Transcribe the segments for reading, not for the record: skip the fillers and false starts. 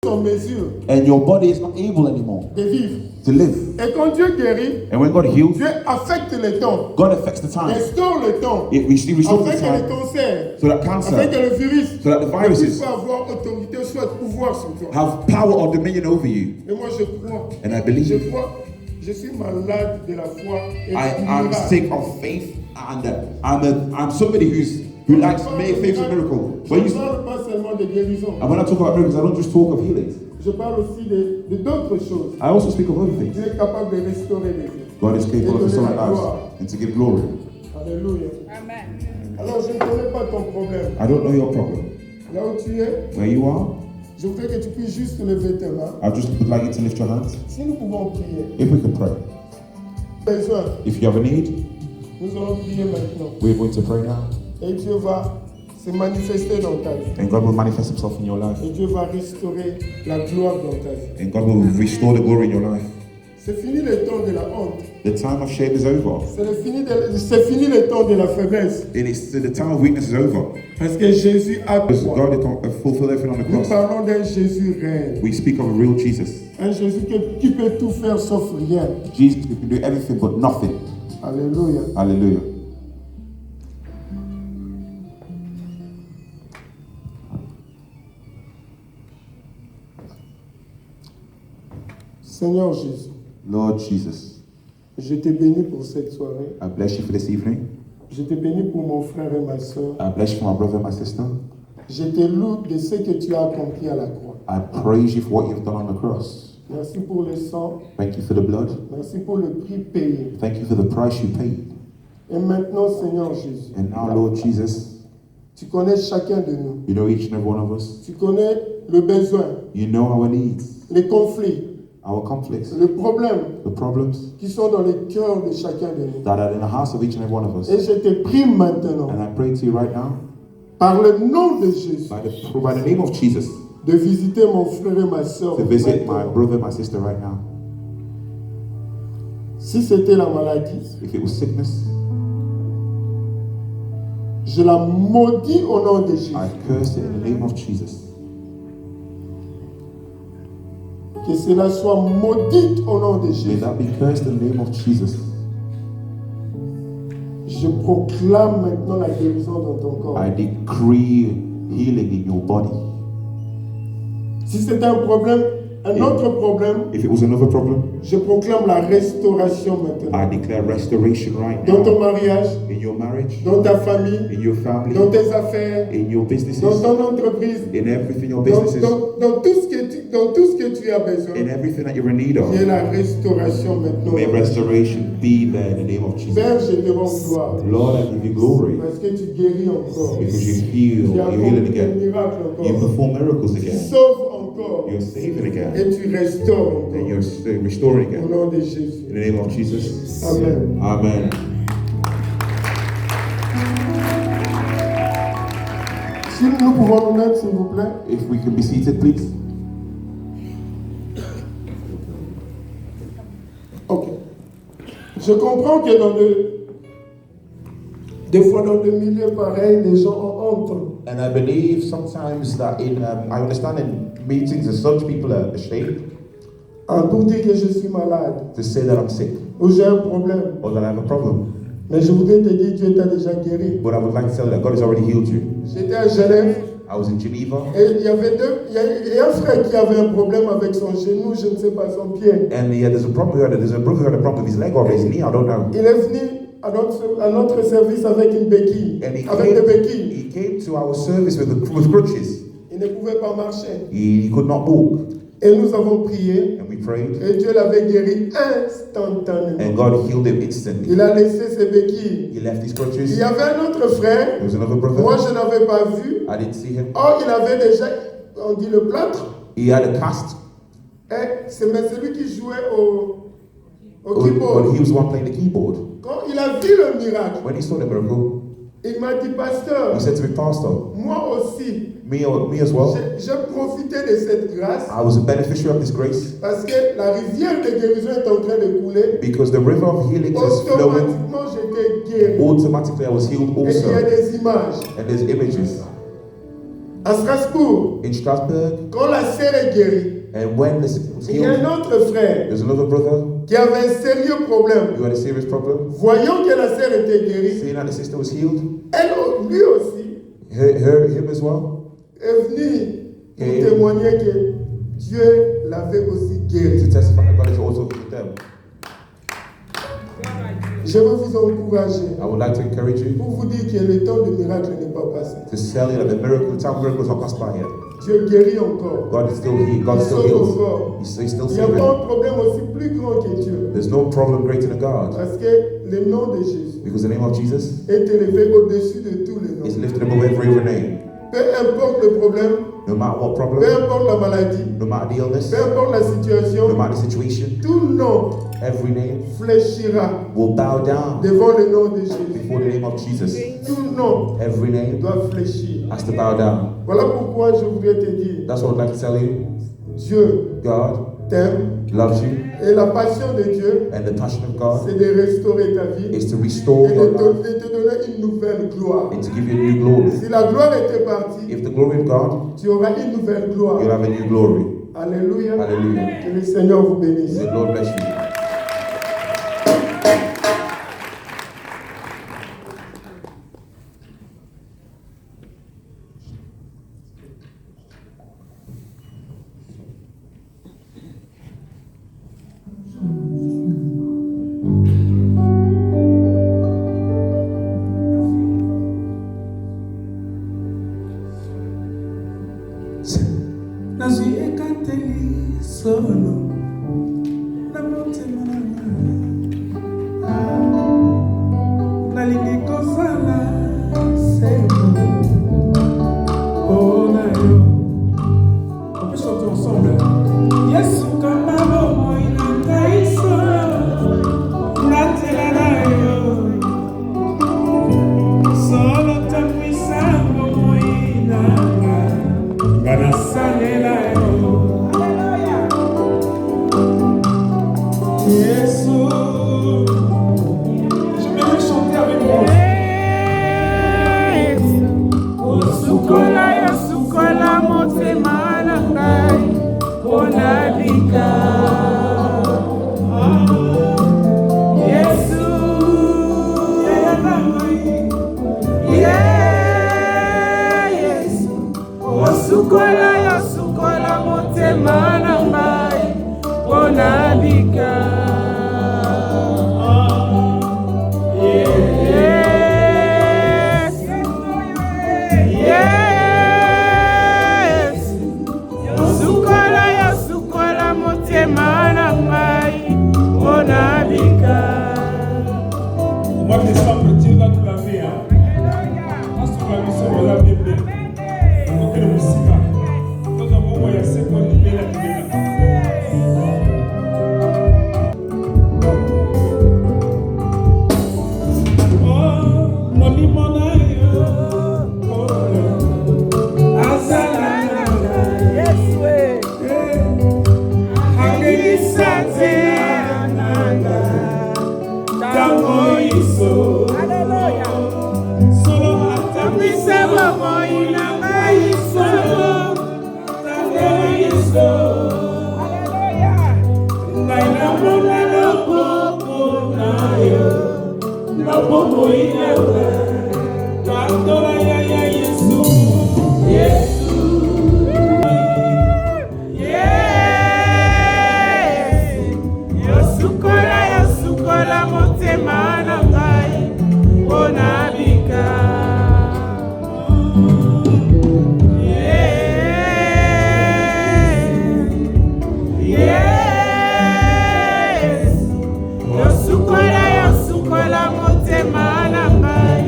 en mesure and your body is not able anymore de vivre. to live. Et quand Dieu guérit, And when God heals, Dieu affecte le temps, God affects the time. restaure le temps, It restores the afin que le time cancer, so that afin cancer que le virus so that the ne puisse viruses pas avoir autorité, soit pouvoir sur toi. have power or dominion over you. Mais moi je crois, And I believe. je suis malade de la foi et I du am miracle. sick of faith, and I'm somebody who likes faith and miracle. Je ne parle pas seulement de guérison. And when I talk about miracles, I don't just talk of healings. Je parle aussi de d'autres choses. I also speak of other things. Dieu est capable de restaurer les vies. God is capable of restoring lives and to give glory. Alléluia. Amen. Alors je ne connais pas ton problème. I don't know your problem. Là où tu es, Where you are, je voudrais que tu puisses juste lever tes mains. I just would like you to lift your hands. Si nous pouvons prier. If we can pray. Besoin. If you have a need, Nous allons prier maintenant. we're going to pray now. Et Dieu va se manifester dans ta vie. And God will manifest himself in your life. Et Dieu va restaurer la gloire dans ta vie. And God will restore the glory in your life. C'est fini le temps de la honte. The time of shame is over. C'est fini le temps de la faiblesse. And the time of weakness is over. Parce que Jésus a Because God has fulfilled everything on the Nous cross. parlons d'un Jésus réel. We speak of a real Jesus. Un Jésus qui peut tout faire sauf rien. Jesus who can do everything but nothing. Alléluia. Hallelujah. Seigneur Jésus, Lord Jesus, je te bénis pour cette soirée. I bless you for this evening. Je te bénis pour mon frère et ma soeur. I bless you for my brother and my sister. Je te loue de ce que tu as accompli à la croix. I praise you for what you've done on the cross. Merci pour le sang. Thank you for the blood. Merci pour le prix payé. Thank you for the price you paid. Et maintenant, Seigneur Jésus, And now, Lord Jesus, tu connais chacun de nous. you know each and every one of us. Tu connais le besoin, You know our needs, les conflits, our conflicts, les problèmes the problems qui sont dans le cœur de chacun de nous. that are in the hearts of each and every one of us. Et je te prie maintenant, And I pray to you right now, par le nom de Jésus, by the name of Jesus, de visiter mon frère et ma soeur. to visit my brother and my sister right now. Si c'était la maladie, If it was sickness, je la maudis au nom de Jésus. I curse it in the name of Jesus. Que cela soit maudit au nom de May Jésus. that be cursed in the name of Jesus. Je proclame maintenant la guérison dans ton corps. I decree healing in your body. Si c'est un problème, un autre problème, If it was another problem, je proclame la restauration maintenant. I declare restoration right Dans ton now. mariage, In your marriage, dans ta famille, in your family, dans tes affaires, in your businesses, dans ton entreprise, in everything your dans, businesses, dans tout ce que tu as besoin. in everything that you're in need Qu'il y ait of. la restauration maintenant. May restoration be there in the name of Jesus. Père, je te rends gloire. Lord, I give you glory Parce que tu guéris encore. because you heal, Tu you're healing accomplis des again. miracles You encore. perform miracles Tu again. sauves encore. You're saving again. Et tu restaures And encore. you're restoring Au again. nom de Jésus. In the name of Jesus. Amen. Amen. Si nous pouvons nous mettre, s'il vous plaît. If we can be seated, please. Ok. Je comprends que des fois dans des milieux pareils, les gens ont honte. And I believe sometimes that I understand in meetings that some people are ashamed Pour dire que je suis malade, to say that I'm sick ou j'ai un problème. or that I have a problem. Mais je voudrais te dire, Dieu t'a déjà guéri. But I would like to tell you that God has already healed you. J'étais à Genève. I was in Geneva, Et il y a un frère qui avait un problème avec son genou, je ne sais pas, son pied. and there's a problem here. There's a brother who had a problem with his leg or his knee. I don't know. Il est venu à notre service avec une béquille, And avec des béquilles. he came to our service with crutches. Il ne pouvait pas marcher. He could not walk. Et nous avons prié, And we prayed, et Dieu l'avait guéri instantanément. and God healed him instantly. Il a laissé ses béquilles. He left his Il crutches. y avait un autre frère, There was another brother. moi je n'avais pas vu. I didn't see him. Or, il avait déjà, on dit le plâtre. He had a cast. Et c'est celui qui jouait au But keyboard. he was the one playing the keyboard. Quand il a vu le miracle, When he saw the miracle, il m'a dit, pasteur, he said to me, Pastor, moi aussi, me as well. j'ai profité de cette grâce I was a beneficiary of this grace parce que la rivière de guérison est en train de couler. because the river of healing is flowing. Automatiquement, j'étais guéri. Automatically, I was healed Et il y a also. des images. And there's images. À Strasbourg, In Strasbourg, quand la sœur est guérie, and when the sister was il y a healed, un autre frère there's another brother qui avait un sérieux problème. who had a serious problem. Voyant que la sœur était guérie, Seeing that the sister was healed, lui aussi him as well, est venu pour Et- témoigner que Dieu l'avait aussi guéri. to testify that God has also healed them. Je veux vous encourager I would like to encourage you pour vous dire que le temps de miracle n'est pas passé. to tell you that the time of miracles are passed by yet. Dieu guérit encore. God is still here. God Il still sauve heals. encore. He's still Il n'y a saving. pas un problème aussi plus grand que Dieu. There's no problem greater than God, Parce que le nom de Jésus because the name of Jesus est élevé au-dessus de tous les is noms. lifted above every other name. Peu importe le problème, No matter what problem, peu importe la maladie, no matter the illness, peu importe la no situation, matter the situation, tout nom every name fléchira will bow down devant le nom de Jésus. before the name of Jesus. Tout nom Every name doit fléchir. has to bow down. Voilà pourquoi je voudrais te dire, That's what I'd like to tell you. Dieu God t'aime loves you, et la passion de Dieu, and the passion of God c'est de restaurer ta vie is to restore et your de life te donner une nouvelle gloire. and to give you a new glory. Si la gloire était partie, If the glory of God, tu auras une nouvelle gloire. you'll have a new glory. Alléluia. Hallelujah. Que le Seigneur vous bénisse. The Lord bless you. Nazwi ekateli solo na motema na nga nalingi kozala selo mpona yo. On peut chanter ensemble. Yesu kama bomoi na ngai solo natela na yo solo tambwisa bomoi na nga nasalela yo. Yesu, je vais le chanter avec vous. Osukola ya sukola motema na ngai onabika. Yesu, Yesu, osukola ya sukola motema na ngai onabika. Au mois de décembre, Dieu va nous laver. Parce que la mission de la Bible, donc le musique, nous avons envoyé 50 000 à oh, mon limonaire, oh, azala, Hakilisate ananga tango iso. solo Tambisa bomoi na ngai solo tango iso. ngai namona loboko na yo na bomoi ewe tandola ya Yesu. Yesu, yosukola motema na ngai onabika. Yosukola motema na ngai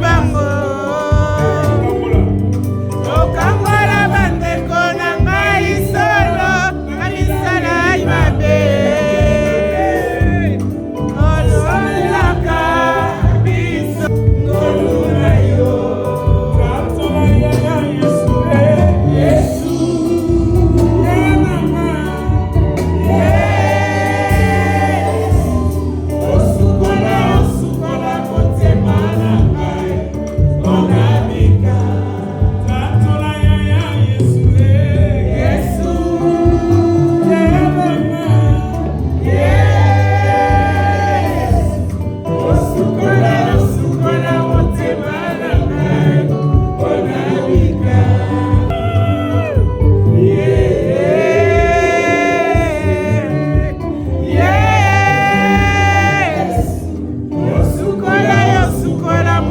bango okangola bandeko na ngai solo na misala mabe ololaka biso ngolu na yo Yesu osukola motema na ngai onabika Yesu osukola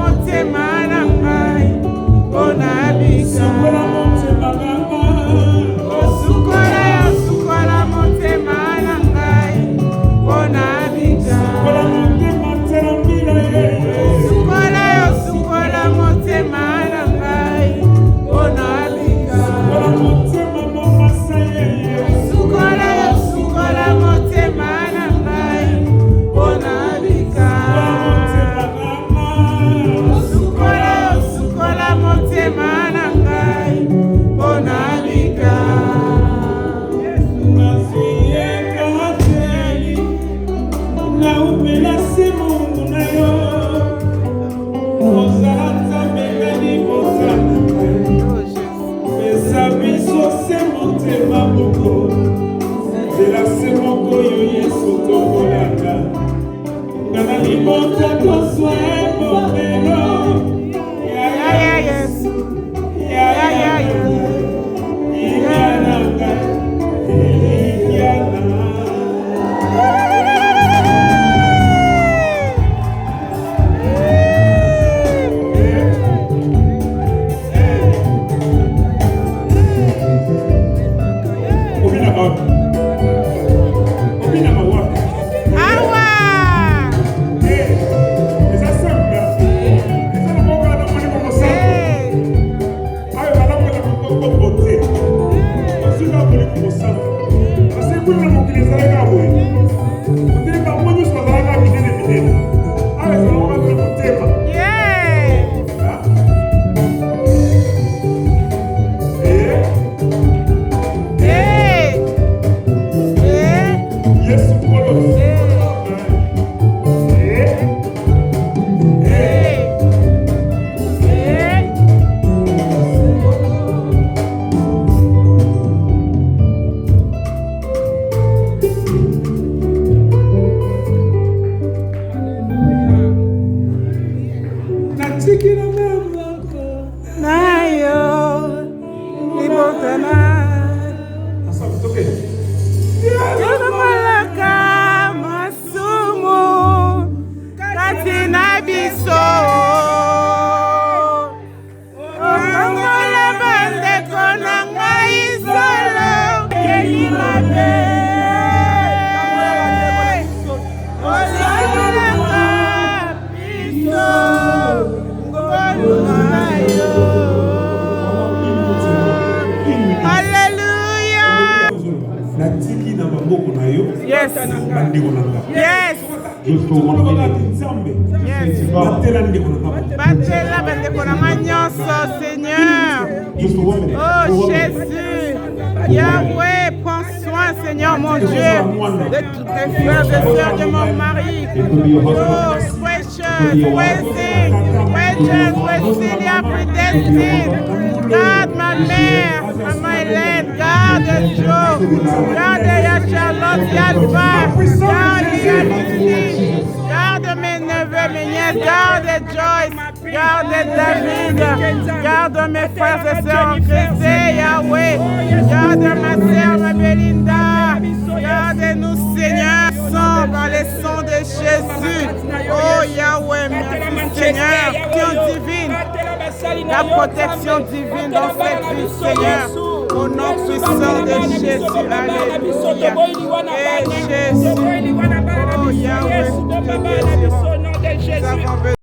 motema na ngai onabika Osukola motema na ngai onabika Osukola motema na ngai onabika Osukola motema na ngai onabika Osukola motema na ngai onabika Osukola motema na ngai onabika nayo libotana yonamalaka masumu kati na biso okangola bandeko na ngai solo keli mabe osalaka biso ngolu na yo Yes. Yes. Batela bandeko na ngai nyonso, Seigneur. Oh Jésus, Yahweh, prends soin, Seigneur mon Dieu, de tous les frères et sœurs de mon mari. Oh, precious, Cecilia, Predestine, garde ma mère, Maman Hélène, garde Joe, garde ya Charlotte, Yalva, garde Yalini, garde mes neveux, mes nièces, garde Joyce, garde David, garde mes frères et sœurs en Christ, Yahweh, garde ma sœur, ma Belinda, garde-nous Seigneur, par les sons de Jésus. Oh Yahweh, merci Seigneur, protection divine, la protection divine dans cette vie Seigneur, au nom puissant de Jésus, alléluia. Et Jésus, oh Yahweh, nous te désirons.